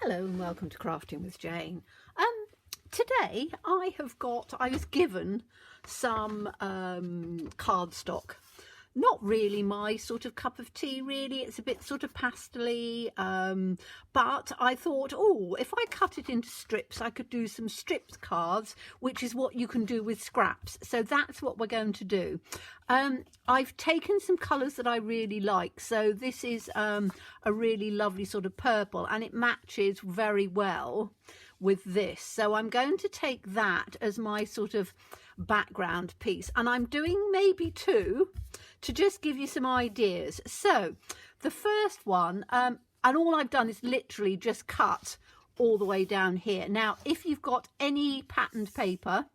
Hello and welcome to Crafting with Jane. Today I was given some cardstock. Not really my sort of cup of tea really, it's a bit sort of pastel-y, but I thought, oh, if I cut it into strips I could do some stripped cards, which is what you can do with scraps. So that's what we're going to do. I've taken some colours that I really like. So this is a really lovely sort of purple and it matches very well with this. So I'm going to take that as my sort of background piece, and I'm doing maybe two to just give you some ideas. So the first one, and all I've done is literally just cut all the way down here. Now if you've got any patterned paper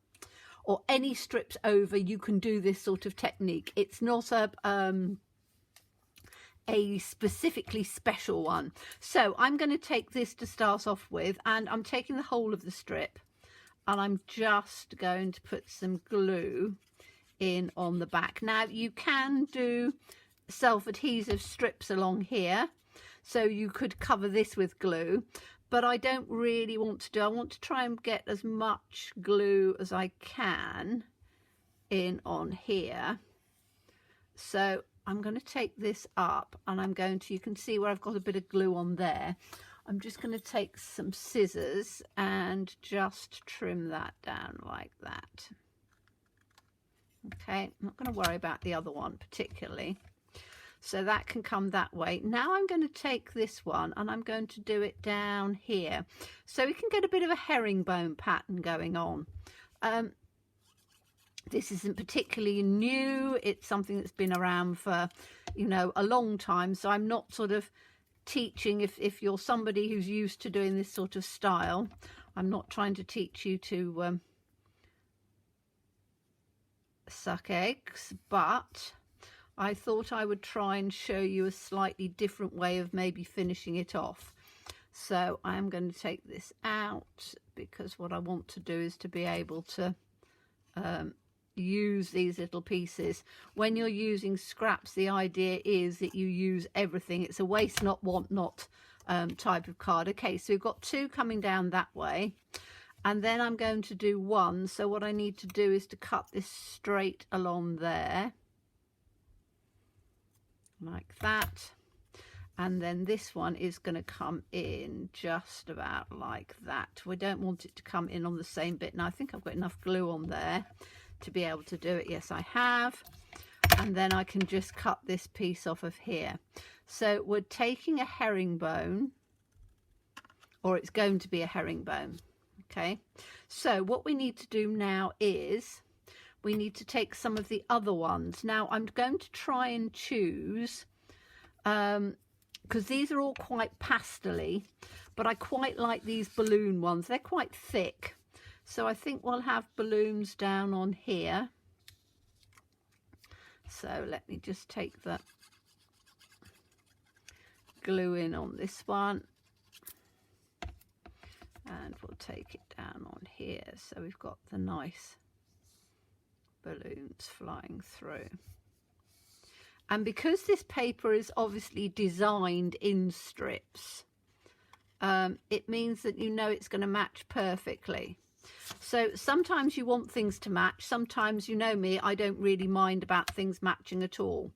or any strips over, you can do this sort of technique. It's not a specifically special one. So I'm going to take this to start off with, and I'm taking the whole of the strip and I'm just going to put some glue in on the back. Now you can do self-adhesive strips along here, so you could cover this with glue, but I don't really want to do. I want to try and get as much glue as I can in on here. So I'm going to take this up and I'm going to, you can see where I've got a bit of glue on there. I'm just going to take some scissors and just trim that down like that. Okay, I'm not going to worry about the other one particularly. So that can come that way. Now I'm going to take this one and I'm going to do it down here, so we can get a bit of a herringbone pattern going on. This isn't particularly new. It's something that's been around for, you know, a long time. So I'm not sort of teaching, if you're somebody who's used to doing this sort of style, I'm not trying to teach you to suck eggs, but I thought I would try and show you a slightly different way of maybe finishing it off. So I'm going to take this out because what I want to do is to be able to use these little pieces. When you're using scraps, the idea is that you use everything. It's a waste not, want not type of card. Okay, so we've got two coming down that way, and then I'm going to do one. So what I need to do is to cut this straight along there like that, and then this one is going to come in just about like that. We don't want it to come in on the same bit. Now I think I've got enough glue on there to be able to do it. Yes, I have. And then I can just cut this piece off of here. So we're taking a herringbone, or it's going to be a herringbone. Okay, so what we need to do now is we need to take some of the other ones. Now I'm going to try and choose, because these are all quite pastel-y, but I quite like these balloon ones. They're quite thick. So I think we'll have balloons down on here. So let me just take the glue in on this one. And we'll take it down on here. So we've got the nice balloons flying through. And because this paper is obviously designed in strips, it means that you know it's going to match perfectly. So sometimes you want things to match. Sometimes, you know me, I don't really mind about things matching at all.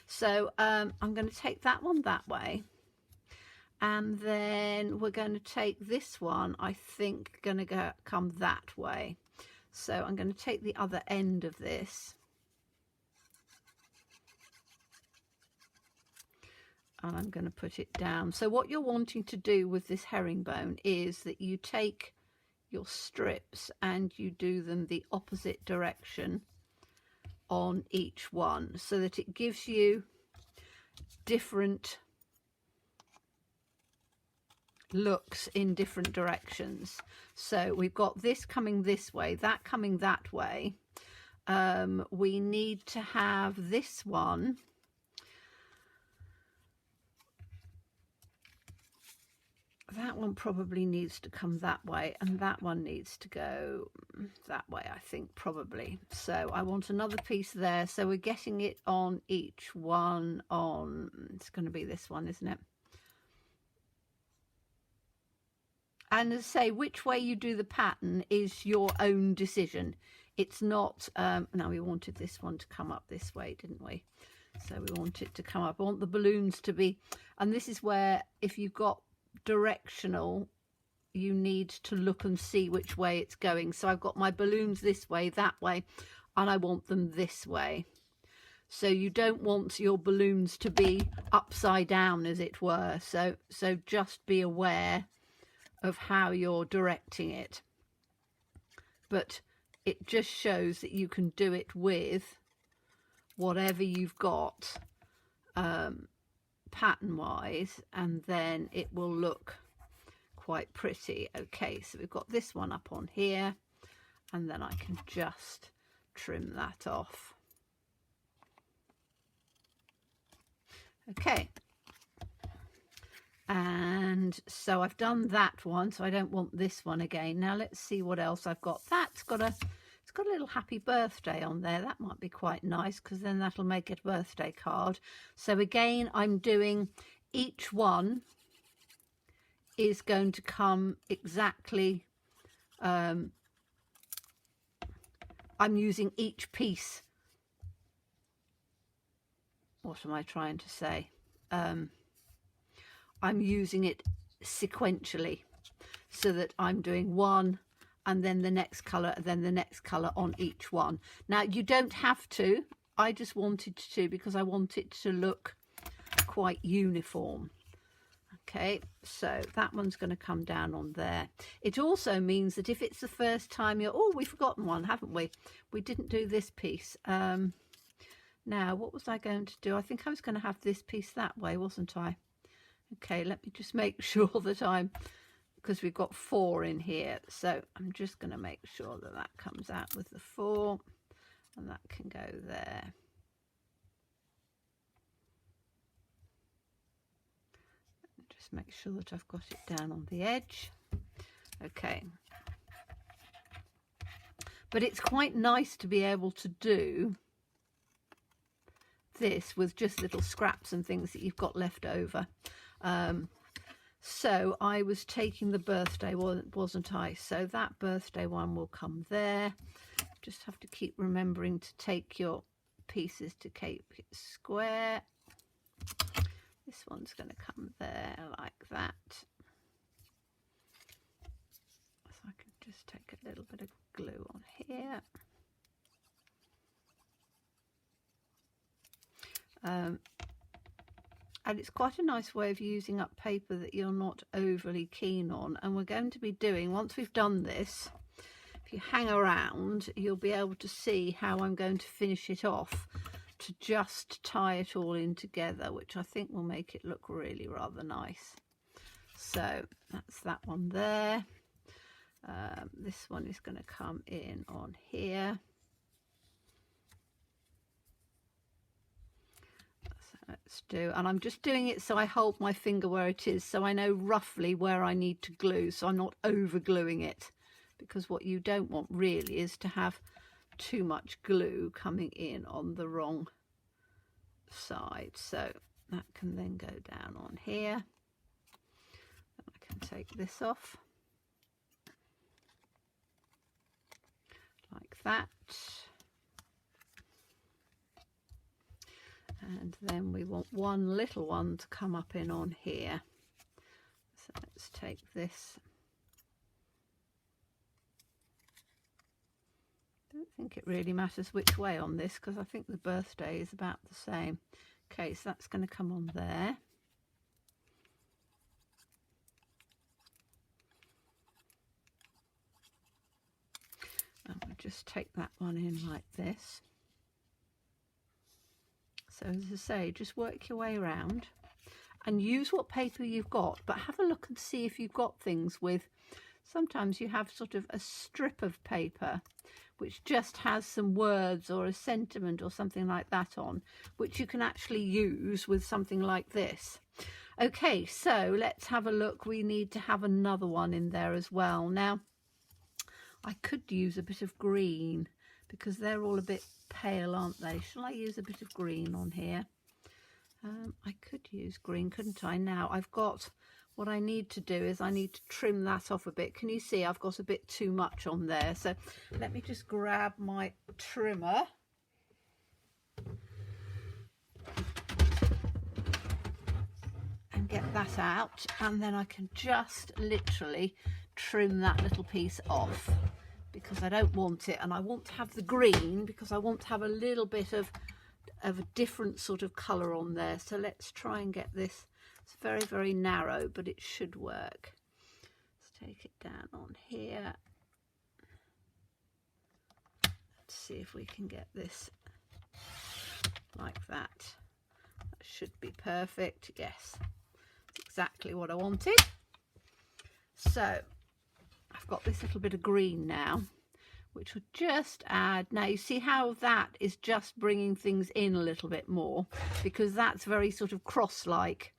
So I'm going to take that one that way. And then we're going to take this one, I think, going to come that way. So I'm going to take the other end of this. And I'm going to put it down. So what you're wanting to do with this herringbone is that you take your strips and you do them the opposite direction on each one, so that it gives you different looks in different directions. So we've got this coming this way, that coming that way. We need to have this one that one probably needs to come that way, and that one needs to go that way, I think, probably. So I want another piece there. So we're getting it on each one on, it's going to be this one, isn't it? And as I say, which way you do the pattern is your own decision. It's not, now we wanted this one to come up this way, didn't we? So we want it to come up. I want the balloons to be, and this is where if you've got directional, you need to look and see which way it's going. So I've got my balloons this way, that way, and I want them this way. So you don't want your balloons to be upside down, as it were. So just be aware of how you're directing it. But it just shows that you can do it with whatever you've got pattern wise, and then it will look quite pretty. Okay, so we've got this one up on here, and then I can just trim that off. Okay, and so I've done that one, so I don't want this one again. Now let's see what else I've got. It's got a little happy birthday on there. That might be quite nice, because then that'll make it a birthday card. So again, I'm doing, each one is going to come exactly, I'm using each piece. What am I trying to say? I'm using it sequentially, so that I'm doing one and then the next colour, then the next colour on each one. Now you don't have to, I just wanted to, because I want it to look quite uniform. Okay, so that one's going to come down on there. It also means that if it's the first time you're, oh, we've forgotten one, haven't we? We didn't do this piece. Now, what was I going to do? I think I was going to have this piece that way, wasn't I? Okay, let me just make sure that because we've got 4 in here. So I'm just going to make sure that that comes out with the 4, and that can go there. Just make sure that I've got it down on the edge. Okay. But it's quite nice to be able to do this with just little scraps and things that you've got left over. So I was taking the birthday one, wasn't I? So that birthday one will come there. Just have to keep remembering to take your pieces to keep it square. This one's going to come there like that. So I can just take a little bit of glue on here. And it's quite a nice way of using up paper that you're not overly keen on. And we're going to be doing, once we've done this, if you hang around, you'll be able to see how I'm going to finish it off, to just tie it all in together, which I think will make it look really rather nice. So that's that one there. This one is going to come in on here. Let's do, and I'm just doing it so I hold my finger where it is, so I know roughly where I need to glue, so I'm not over gluing it, because what you don't want really is to have too much glue coming in on the wrong side. So that can then go down on here. I can take this off like that. And then we want one little one to come up in on here. So let's take this. I don't think it really matters which way on this, because I think the birthday is about the same. Okay, so that's going to come on there. And we'll just take that one in like this. So as I say, just work your way around and use what paper you've got, but have a look and see if you've got things with, sometimes you have sort of a strip of paper which just has some words or a sentiment or something like that on, which you can actually use with something like this. Okay, so let's have a look. We need to have another one in there as well. Now, I could use a bit of green, because they're all a bit pale, aren't they? Shall I use a bit of green on here? I could use green, couldn't I? Now I've got what I need to do is I need to trim that off a bit. Can you see I've got a bit too much on there? So let me just grab my trimmer. And get that out, and then I can just literally trim that little piece off, because I don't want it, and I want to have the green because I want to have a little bit of a different sort of colour on there. So let's try and get this. It's very, very narrow, but it should work. Let's take it down on here. Let's see if we can get this like that. That should be perfect. Yes, exactly what I wanted. So I've got this little bit of green now, which will just add. Now you see how that is just bringing things in a little bit more, because that's very sort of cross-like,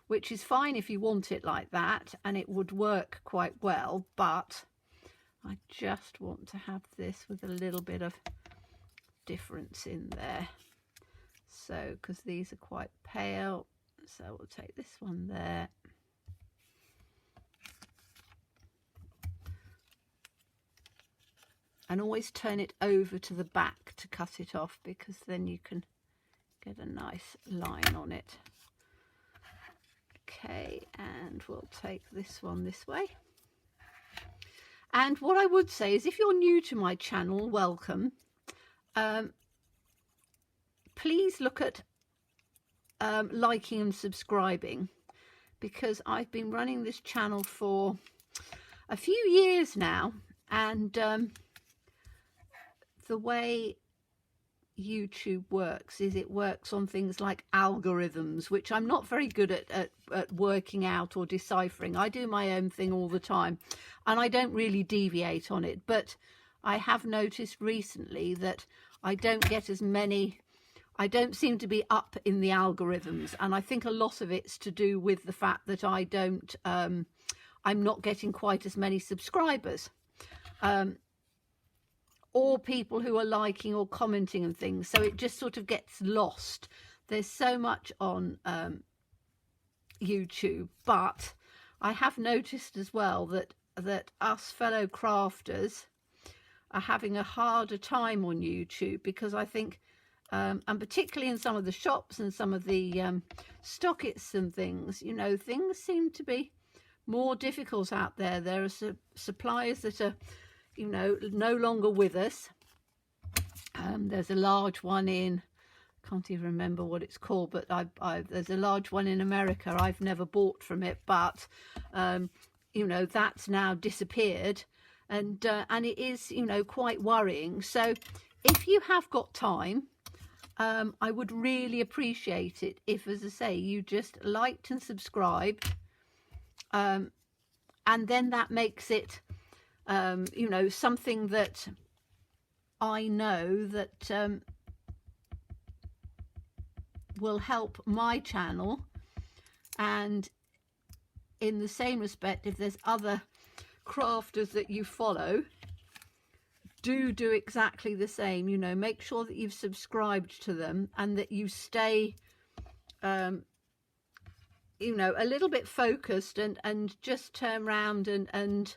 which is fine if you want it like that, and it would work quite well, but I just want to have this with a little bit of difference in there. So because these are quite pale, so we'll take this one there. And always turn it over to the back to cut it off, because then you can get a nice line on it. Okay, and we'll take this one this way. And what I would say is, if you're new to my channel, welcome. Please look at liking and subscribing, because I've been running this channel for a few years now, and the way YouTube works is it works on things like algorithms, which I'm not very good at working out or deciphering. I do my own thing all the time, and I don't really deviate on it, but I have noticed recently that I don't get as many, I don't seem to be up in the algorithms, and I think a lot of it's to do with the fact that I don't, I'm not getting quite as many subscribers, or people who are liking or commenting and things, so it just sort of gets lost. There's so much on YouTube, but I have noticed as well that us fellow crafters are having a harder time on YouTube, because I think and particularly in some of the shops and some of the stockists and things, you know, things seem to be more difficult out there. There are suppliers that are, you know, no longer with us. There's a large one in, can't even remember what it's called, but there's a large one in America. I've never bought from it, but you know, that's now disappeared, and it is, you know, quite worrying. So if you have got time, I would really appreciate it if, as I say, you just liked and subscribed, and then that makes it you know, something that I know that will help my channel. And in the same respect, if there's other crafters that you follow, do exactly the same. You know, make sure that you've subscribed to them, and that you stay you know, a little bit focused, and just turn around and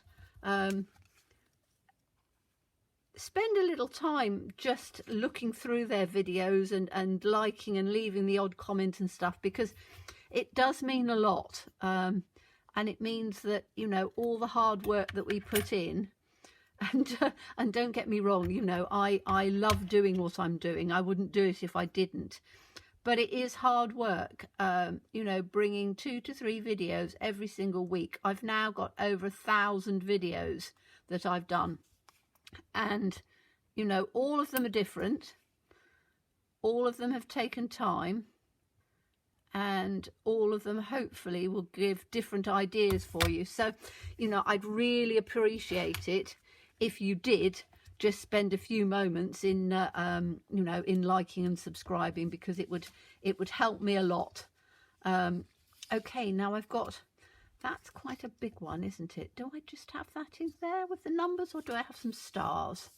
spend a little time just looking through their videos and liking and leaving the odd comment and stuff, because it does mean a lot, and it means that, you know, all the hard work that we put in, and don't get me wrong, you know, I love doing what I'm doing. I wouldn't do it if I didn't, but it is hard work, you know, bringing 2 to 3 videos every single week. I've now got over 1,000 videos that I've done, and, you know, all of them are different. All of them have taken time, and all of them hopefully will give different ideas for you. So, you know, I'd really appreciate it if you did just spend a few moments in you know, in liking and subscribing, because it would help me a lot. Okay, now I've got, that's quite a big one, isn't it? Do I just have that in there with the numbers, or do I have some stars?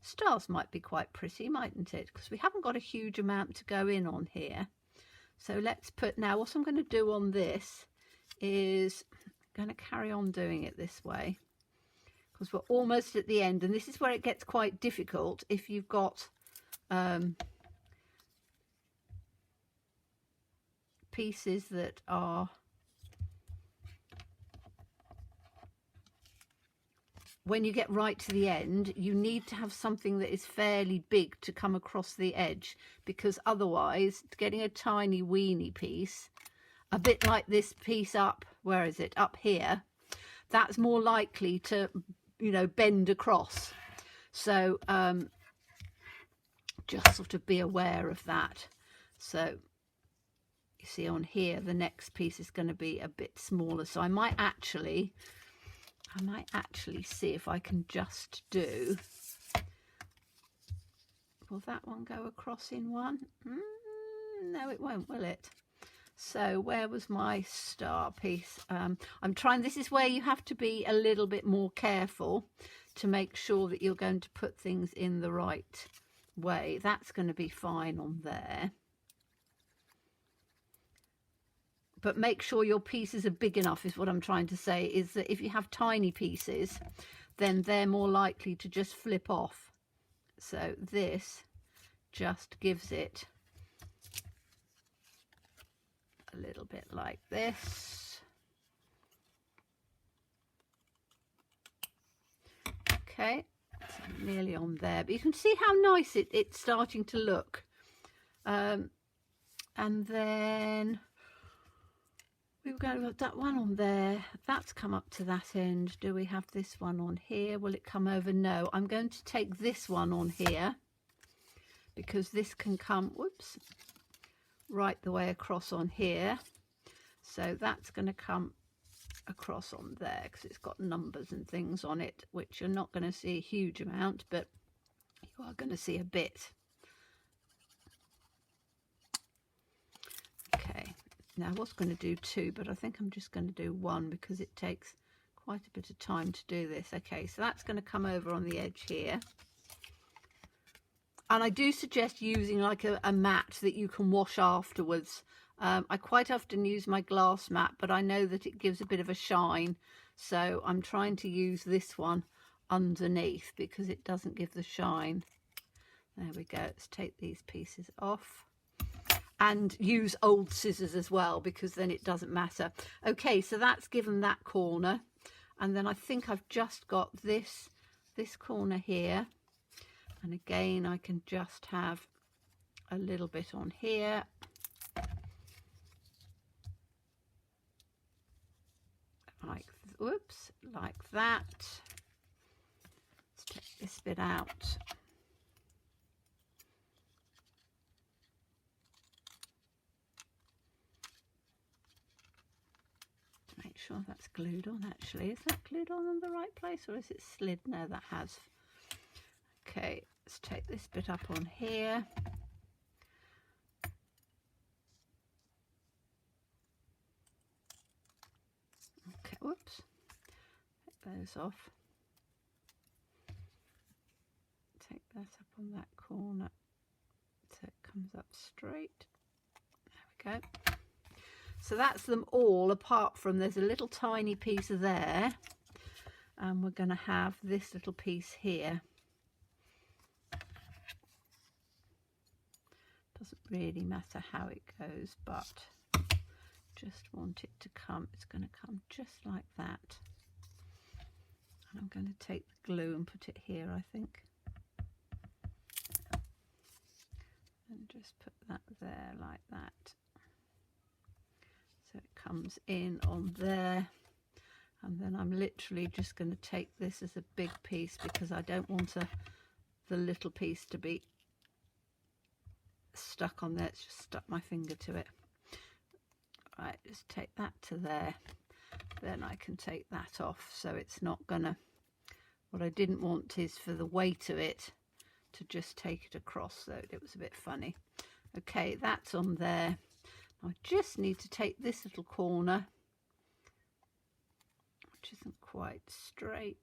Stars might be quite pretty, mightn't it? Because we haven't got a huge amount to go in on here. So let's put, now what I'm going to do on this is going to carry on doing it this way because we're almost at the end, and this is where it gets quite difficult if you've got pieces that are, when you get right to the end, you need to have something that is fairly big to come across the edge, because otherwise getting a tiny weeny piece, a bit like this piece up, where is it, up here, that's more likely to, you know, bend across. So just sort of be aware of that. So you see on here, the next piece is going to be a bit smaller. So I might actually see if I can just do, will that one go across in one? No, it won't, will it? So where was my star piece? I'm trying, this is where you have to be a little bit more careful to make sure that you're going to put things in the right way. That's going to be fine on there. But make sure your pieces are big enough, is what I'm trying to say, is that if you have tiny pieces, then they're more likely to just flip off. So this just gives it a little bit like this. Okay, so nearly on there, but you can see how nice it's starting to look. And then we've got that one on there, that's come up to that end. Do we have this one on here? Will it come over? No, I'm going to take this one on here because this can come, whoops, right the way across on here. So that's going to come across on there because it's got numbers and things on it, which you're not going to see a huge amount, but you are going to see a bit. Okay, now I was going to do two, but I think I'm just going to do one because it takes quite a bit of time to do this. Okay, so that's going to come over on the edge here. And I do suggest using like a mat that you can wash afterwards. I quite often use my glass mat, but I know that it gives a bit of a shine. So I'm trying to use this one underneath because it doesn't give the shine. There we go. Let's take these pieces off. And use old scissors as well, because then it doesn't matter. Okay, so that's given that corner. And then I think I've just got this corner here. And again, I can just have a little bit on here. Like, whoops, like that. Let's take this bit out. To make sure that's glued on actually. Is that glued on in the right place or is it slid? No, that has. Okay, let's take this bit up on here. Okay, whoops. Take those off. Take that up on that corner so it comes up straight. There we go. So that's them all, apart from there's a little tiny piece there. And we're going to have this little piece here. Doesn't really matter how it goes, but just want it to come, it's going to come just like that. And I'm going to take the glue and put it here, I think. And just put that there like that. So it comes in on there. And then I'm literally just going to take this as a big piece because I don't want the little piece to be stuck on there. It's just stuck my finger to it. Right, just take that to there. Then I can take that off so it's not gonna, what I didn't want is for the weight of it to just take it across, so it was a bit funny. Okay, that's on there. I just need to take this little corner, which isn't quite straight,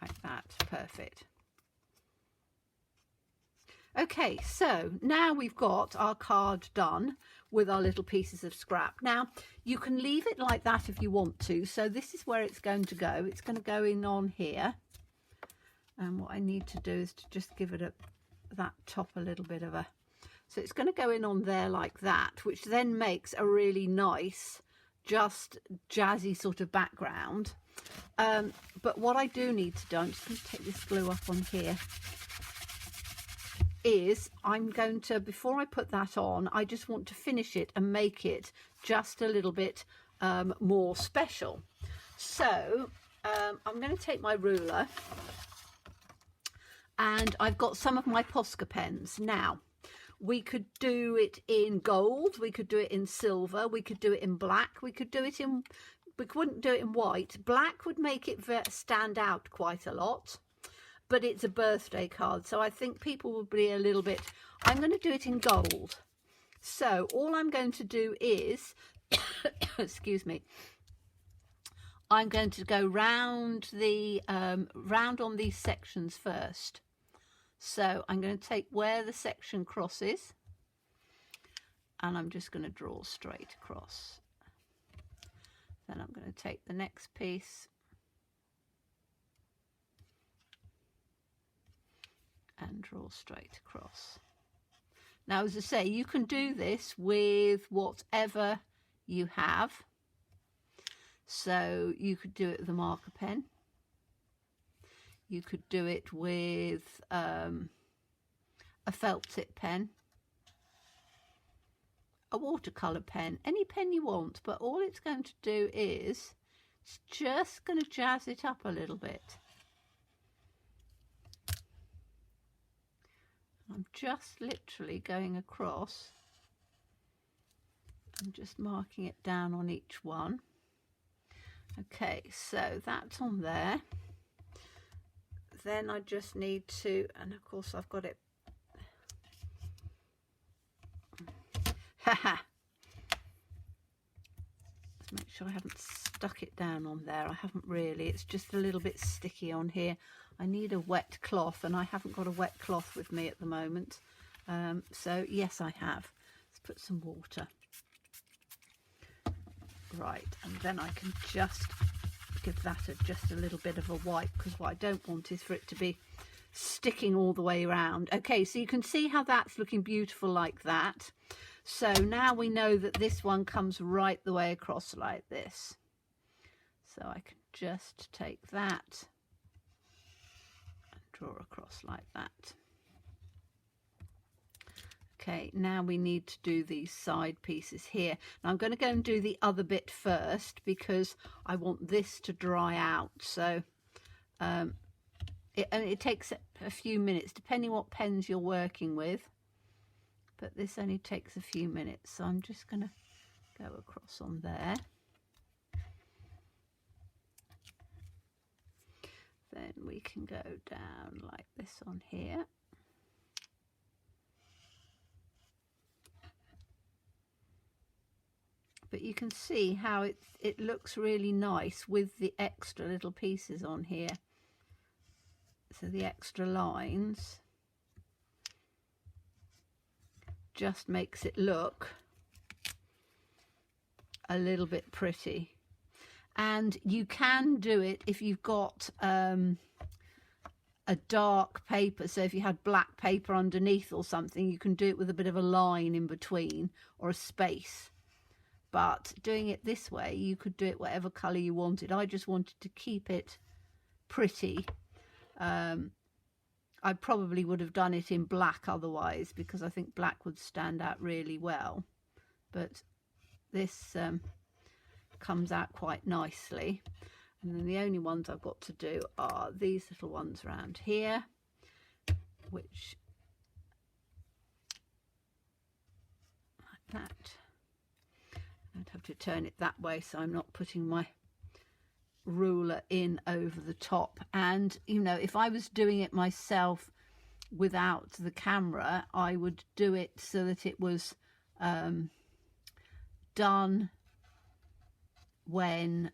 like that. Perfect. Okay, so now we've got our card done with our little pieces of scrap. Now you can leave it like that if you want to. So this is where it's going to go. It's going to go in on here. And what I need to do is to just give it that top a little bit of a... So it's going to go in on there like that, which then makes a really nice, just jazzy sort of background. But what I do need to do, I'm just going to take this glue up on here, is I'm going to, before I put that on, I just want to finish it and make it just a little bit more special. So I'm going to take my ruler, and I've got some of my Posca pens. Now, we could do it in gold, we could do it in silver, we could do it in black, we could do it in, we wouldn't do it in white. Black would make it stand out quite a lot, but it's a birthday card, so I think people will be a little bit... I'm going to do it in gold. So all I'm going to do is, excuse me, I'm going to go round the round on these sections first. So I'm going to take where the section crosses, and I'm just going to draw straight across. Then I'm going to take the next piece and draw straight across. Now, as I say, you can do this with whatever you have. So you could do it with a marker pen. You could do it with a felt tip pen, a watercolour pen, any pen you want, but all it's going to do is it's just going to jazz it up a little bit. I'm just literally going across and just marking it down on each one. Okay, so that's on there. Then I just need to, and of course I've got it. Haha. Let's make sure I haven't stuck it down on there. I haven't really. It's just a little bit sticky on here. I need a wet cloth, and I haven't got a wet cloth with me at the moment. So yes, I have. Let's put some water. Right, and then I can just give that just a little bit of a wipe, because what I don't want is for it to be sticking all the way around. Okay, so you can see how that's looking beautiful like that. So now we know that this one comes right the way across like this. So I can just take that and draw across like that. Okay, now we need to do these side pieces here. Now I'm going to go and do the other bit first, because I want this to dry out. So it takes a few minutes, depending what pens you're working with. But this only takes a few minutes. So I'm just going to go across on there. Then we can go down like this on here. But you can see how it looks really nice with the extra little pieces on here. So the extra lines just makes it look a little bit pretty. And you can do it if you've got a dark paper. So if you had black paper underneath or something, you can do it with a bit of a line in between or a space. But doing it this way, you could do it whatever colour you wanted. I just wanted to keep it pretty. I probably would have done it in black otherwise, because I think black would stand out really well. But this comes out quite nicely. And then the only ones I've got to do are these little ones around here, which, like that. I'd have to turn it that way so I'm not putting my ruler in over the top. And you know, if I was doing it myself without the camera, I would do it so that it was done when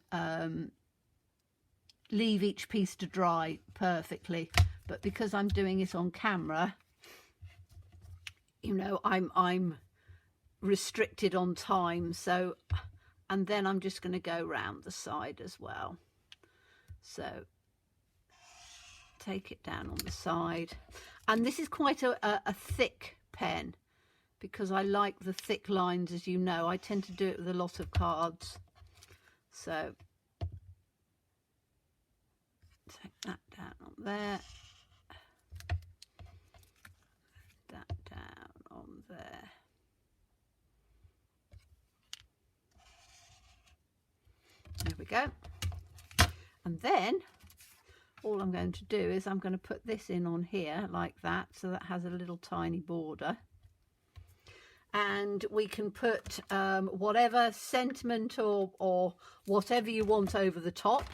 leave each piece to dry perfectly. But because I'm doing it on camera, you know, I'm restricted on time, so, and then I'm just going to go round the side as well. So take it down on the side, and this is quite a thick pen because I like the thick lines, as you know. I tend to do it with a lot of cards. So take that down on there, that down on there. There we go. And then all I'm going to do is I'm going to put this in on here like that, so that has a little tiny border. And we can put whatever sentiment or whatever you want over the top.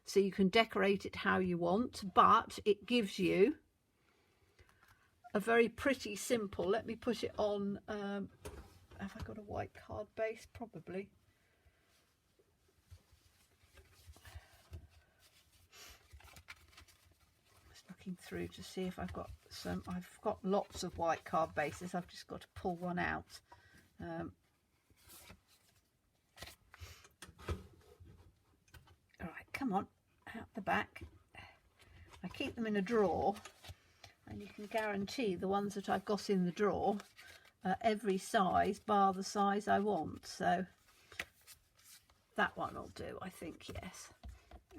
So you can decorate it how you want, but it gives you a very pretty simple, let me put it on, have I got a white card base? Probably. Through to see if I've got some. I've got lots of white card bases. I've just got to pull one out. All right, come on, out the back. I keep them in a drawer, and you can guarantee the ones that I've got in the drawer are every size bar the size I want. So that one will do, I think. Yes.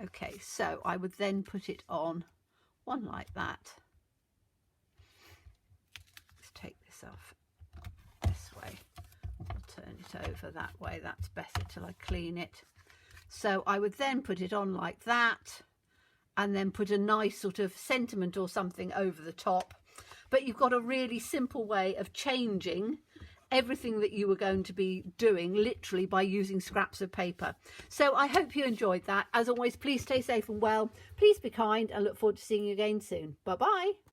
Okay, so I would then put it on one like that. Let's take this off this way. I'll turn it over that way. That's better till I clean it. So I would then put it on like that, and then put a nice sort of sentiment or something over the top. But you've got a really simple way of changing everything that you were going to be doing literally by using scraps of paper. So I hope you enjoyed that. As always, please stay safe and well. Please be kind. I look forward to seeing you again soon. Bye bye.